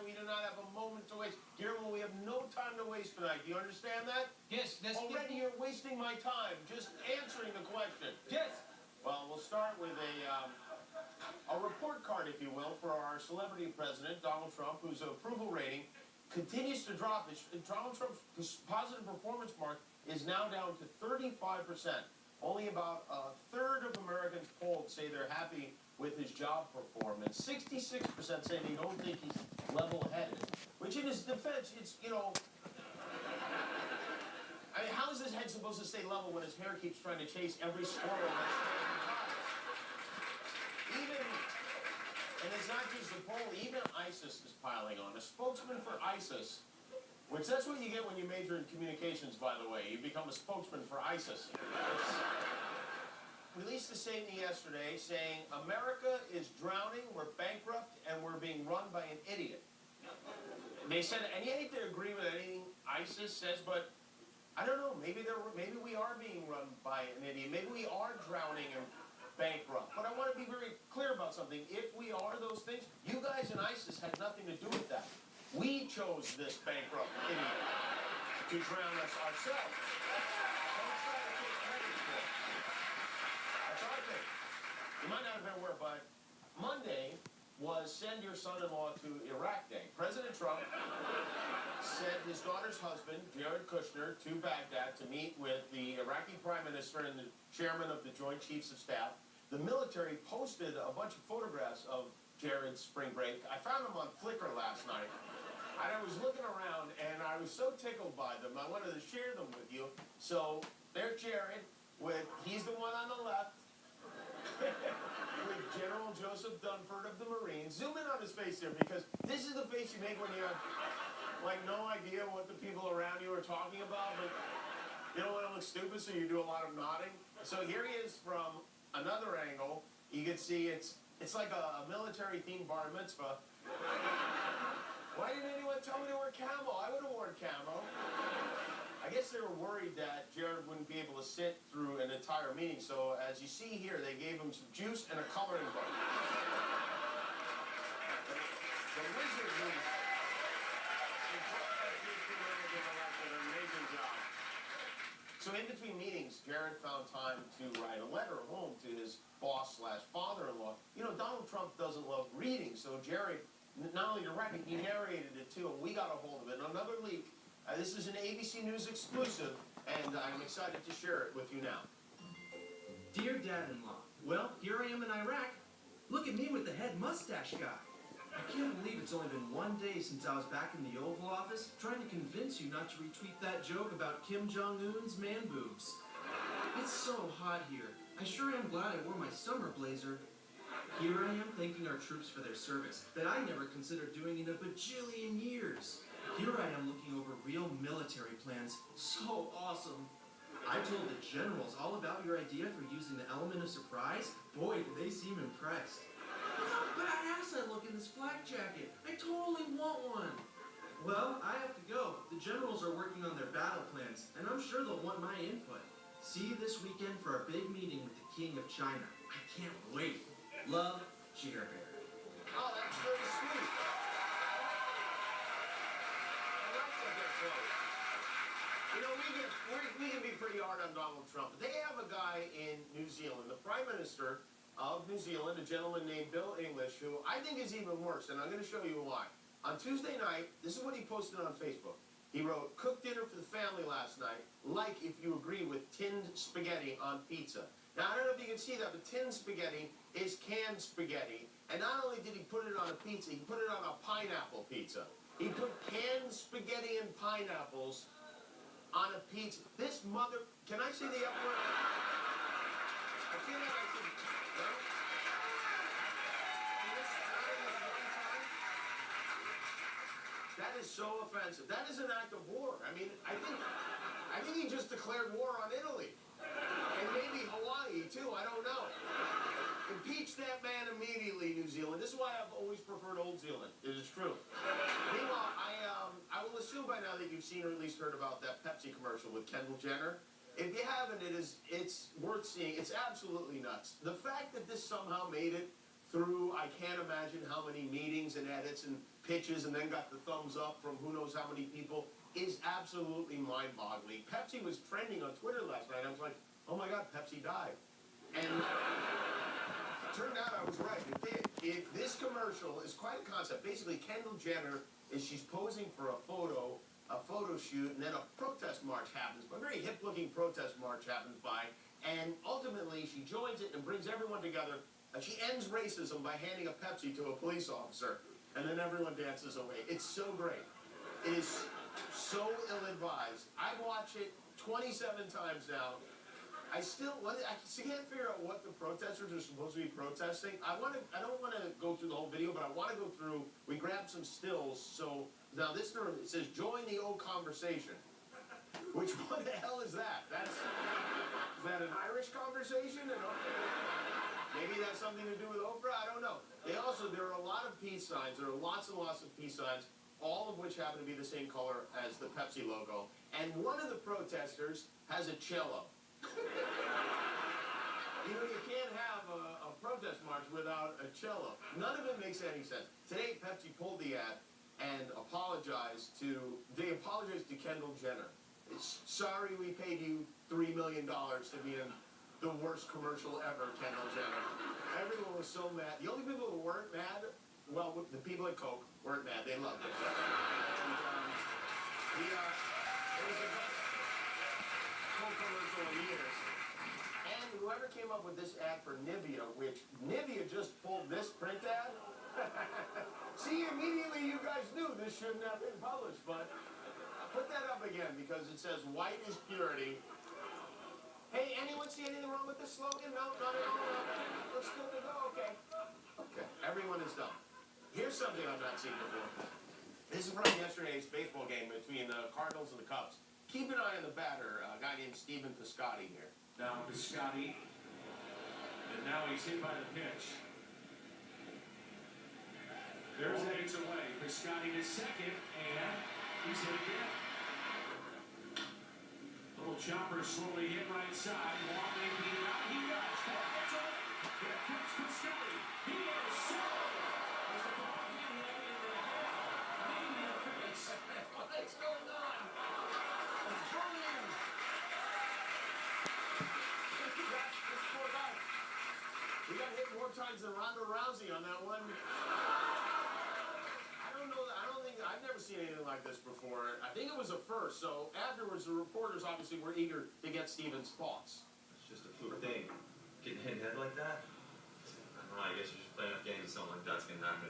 We do not have a moment to waste. Guillermo, we have no time to waste tonight. Do you understand that? Yes, that's already you're wasting my time just answering the question. Yes. Well, we'll start with a report card, if you will, for our celebrity president, Donald Trump, whose approval rating continues to drop. Donald Trump's positive performance mark is now down to 35%. Only about a third of Americans polled say they're happy with his job performance. 66% say they don't think he's level-headed, which in his defense, it's, you know, I mean, how is his head supposed to stay level when his hair keeps trying to chase every squirrel that's even, and it's not just the poll, even ISIS is piling on. A spokesman for ISIS, which that's what you get when you major in communications, by the way. You become a spokesman for ISIS. Released a statement yesterday saying, America is drowning, we're bankrupt, and we're being run by an idiot. They said, and you hate to agree with anything ISIS says, but I don't know, maybe we are being run by an idiot. Maybe we are drowning and bankrupt. But I want to be very clear about something. If we are those things, you guys in ISIS had nothing to do with that. We chose this bankrupt idiot to drown us ourselves. Don't try to take credit for it. That's our thing. You might not have been aware, but Monday was Send Your Son-in-Law to Iraq Day. President Trump sent his daughter's husband, Jared Kushner, to Baghdad to meet with the Iraqi Prime Minister and the chairman of the Joint Chiefs of Staff. The military posted a bunch of photographs of Jared's spring break. I found them on Flickr last night. And I was looking around, and I was so tickled by them, I wanted to share them with you. So there's Jared, he's the one on the left, with General Joseph Dunford of the Marines. Zoom in on his face there, because this is the face you make when you have, like, no idea what the people around you are talking about, but you don't want to look stupid, so you do a lot of nodding. So here he is from another angle. You can see it's like a military-themed bar mitzvah. Why didn't anyone tell me to wear camo? I would have worn camo. I guess they were worried that Jared wouldn't be able to sit through an entire meeting. So as you see here, they gave him some juice and a coloring book. The wizard did an amazing job. So in between meetings, Jared found time to write a letter home to his boss/father-in-law. You know, Donald Trump doesn't love reading, so Jared, not only to write it, he narrated it too, and we got a hold of it. Another leak. This is an ABC News exclusive, and I'm excited to share it with you now. Dear Dad-in-law, well, here I am in Iraq. Look at me with the head mustache guy. I can't believe it's only been one day since I was back in the Oval Office trying to convince you not to retweet that joke about Kim Jong-un's man boobs. It's so hot here. I sure am glad I wore my summer blazer. Here I am thanking our troops for their service that I never considered doing in a bajillion years. Here I am looking over real military plans. So awesome. I told the generals all about your idea for using the element of surprise. Boy, did they seem impressed. Look how badass I look in this flak jacket. I totally want one. Well, I have to go. The generals are working on their battle plans, and I'm sure they'll want my input. See you this weekend for a big meeting with the King of China. I can't wait. Love, Cheer Bear. Oh, that's very sweet. You know, we can be pretty hard on Donald Trump. They have a guy in New Zealand, the Prime Minister of New Zealand, a gentleman named Bill English, who I think is even worse, and I'm going to show you why. On Tuesday night, this is what he posted on Facebook. He wrote, cooked dinner for the family last night, like if you agree with tinned spaghetti on pizza. Now, I don't know if you can see that, but tinned spaghetti is canned spaghetti. And not only did he put it on a pizza, he put it on a pineapple pizza. He put canned spaghetti and pineapples on a pizza. This mother... Can I say the F word? I feel like I should... No? That is so offensive. That is an act of war. I mean, I I think he just declared war on Italy. And maybe Hawaii, too. I don't know. Impeach that man immediately, New Zealand. This is why I've always preferred Old Zealand. It is true. Meanwhile, I will assume by now that you've seen or at least heard about that Pepsi commercial with Kendall Jenner. If you haven't, it's worth seeing. It's absolutely nuts. The fact that this somehow made it through, I can't imagine how many meetings and edits and pitches and then got the thumbs up from who knows how many people is absolutely mind-boggling. Pepsi was trending on Twitter last night. I was like, oh my God, Pepsi died. And it turned out I was right. It did. This commercial is quite a concept. Basically, Kendall Jenner she's posing for a photo shoot, and then a protest march happens. A very hip-looking protest march happens by, and ultimately she joins it and brings everyone together. And she ends racism by handing a Pepsi to a police officer, and then everyone dances away. It's so great. It is so ill-advised. I've watched it 27 times now. I can't figure out what the protesters are supposed to be protesting. I don't want to go through the whole video, but I want to go through. We grabbed some stills. So now this term, it says join the old conversation. Which what the hell is that? Is that an Irish conversation? Maybe that's something to do with Oprah. I don't know. There are a lot of peace signs. There are lots and lots of peace signs, all of which happen to be the same color as the Pepsi logo. And one of the protesters has a cello. You can't have a protest march without a cello. None of it makes any sense. Today, Pepsi pulled the ad and apologized to Kendall Jenner. Sorry we paid you $3 million to be in the worst commercial ever, Kendall Jenner. Everyone was so mad. The only people who weren't mad, well, the people at Coke weren't mad. They loved it. And, it was the best Coke commercial in years. And whoever came up with this ad for Nivea, which Nivea just pulled this print ad. See, immediately you guys knew this shouldn't have been published, but put that up again because it says white is purity. Hey, anyone see anything wrong with this slogan? No, not at all. Looks good to go. Okay. Okay, everyone is done. Here's something I've not seen before. This is from yesterday's baseball game between the Cardinals and the Cubs. Keep an eye on the batter, a guy named Stephen Piscotty here. Now Piscotty, and now he's hit by the pitch. There's Yates away. Piscotty to second, and he's hit again. Little chopper slowly hit right side. Walking, beat out. He does. That's it. Here comes Piscotty. He is solid. As the ball hit him in the head. Knee to the face. What's going on? Brilliant. This poor guy. We got hit more times than Ronda Rousey on that one. I've never seen anything like this before. I think it was a first, so afterwards the reporters obviously were eager to get Steven's thoughts. It's just a fluke thing. Getting hit in the head like that? I don't know, I guess you're just playing enough games with someone like that's going to happen.